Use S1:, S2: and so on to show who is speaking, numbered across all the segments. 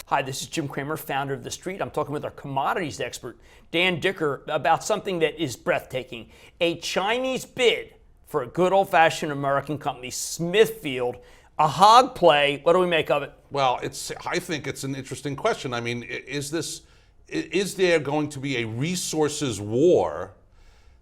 S1: Hi, this is Jim Cramer, founder of The Street. I'm talking with our commodities expert, Dan Dicker, about something that is breathtaking. A Chinese bid for a good old-fashioned American company, Smithfield, a hog play. What do we make of it?
S2: Well, I think it's an interesting question. I mean, is there going to be a resources war?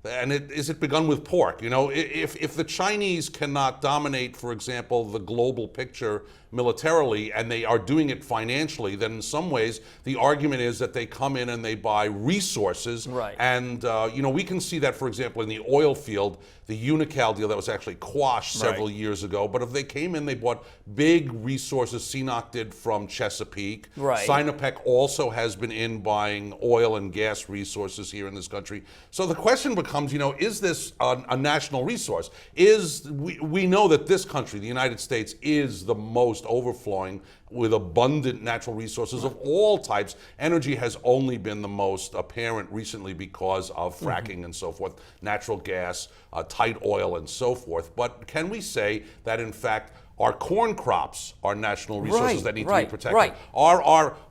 S2: And is it begun with pork? You know, if the Chinese cannot dominate, for example, the global picture militarily, and they are doing it financially, then in some ways the argument is that they come in and they buy resources.
S1: Right.
S2: And you know, we can see that, for example, in the oil field, the Unocal deal that was actually quashed several years ago. But if they came in, they bought big resources. CNOOC did from Chesapeake.
S1: Right.
S2: Sinopec also has been in buying oil and gas resources here in this country. So the question becomes, you know, is this a national resource? We know that this country, the United States, is the most overflowing with abundant natural resources of all types. Energy has only been the most apparent recently because of fracking and so forth, natural gas, tight oil and so forth. But can we say that in fact our corn crops are national resources that need to be protected?
S1: Right.
S2: Are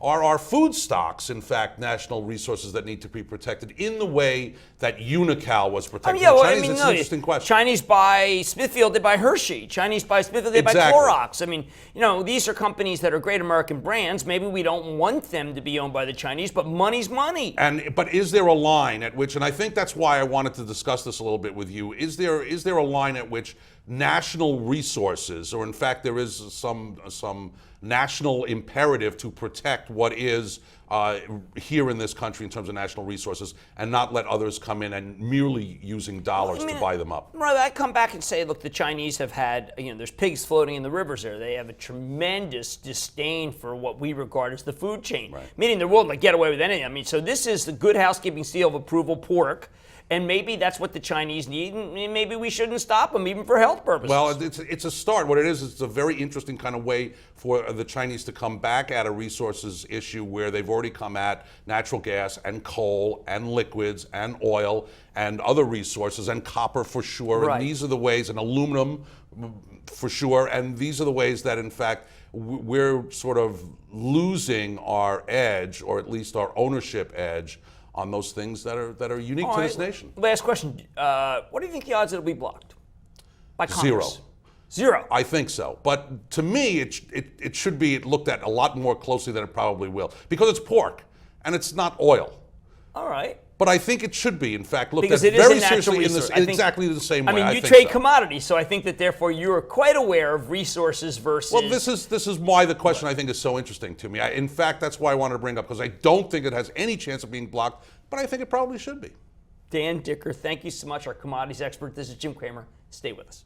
S2: our food stocks, in fact, national resources that need to be protected in the way that Unocal was protected? It's an interesting question.
S1: Chinese buy Smithfield, they buy Hershey. Chinese buy Smithfield, they buy Clorox. I mean, you know, these are companies that are great American brands. Maybe we don't want them to be owned by the Chinese, but money's money.
S2: But is there a line at which, and I think that's why I wanted to discuss this a little bit with you, is there a line at which national resources, or in fact there is some national imperative to protect what is here in this country in terms of national resources and not let others come in and merely using dollars to buy them up?
S1: Rather, I come back and say, look, the Chinese have had, you know, there's pigs floating in the rivers there. They have a tremendous disdain for what we regard as the food chain, meaning they're willing to get away with anything. I mean, so this is the good housekeeping seal of approval, pork. And maybe that's what the Chinese need, and maybe we shouldn't stop them, even for health purposes.
S2: Well, it's a start. What it is, it's a very interesting kind of way for the Chinese to come back at a resources issue where they've already come at natural gas and coal and liquids and oil and other resources and copper for sure.
S1: Right.
S2: And these are the ways, and aluminum for sure, and these are the ways that, in fact, we're sort of losing our edge, or at least our ownership edge, on those things that are unique to this nation.
S1: Last question. What do you think the odds it'll be blocked by Congress?
S2: Zero. I think so. But to me, it should be looked at a lot more closely than it probably will, because it's pork and it's not oil.
S1: All right.
S2: But I think it should be, in fact, looked
S1: because
S2: at very seriously
S1: in
S2: exactly the same way.
S1: I mean, you trade commodities, so I think that therefore you are quite aware of resources versus.
S2: Well, this is why the question I think is so interesting to me. In fact, that's why I wanted to bring it up, because I don't think it has any chance of being blocked, but I think it probably should be.
S1: Dan Dicker, thank you so much, our commodities expert. This is Jim Cramer. Stay with us.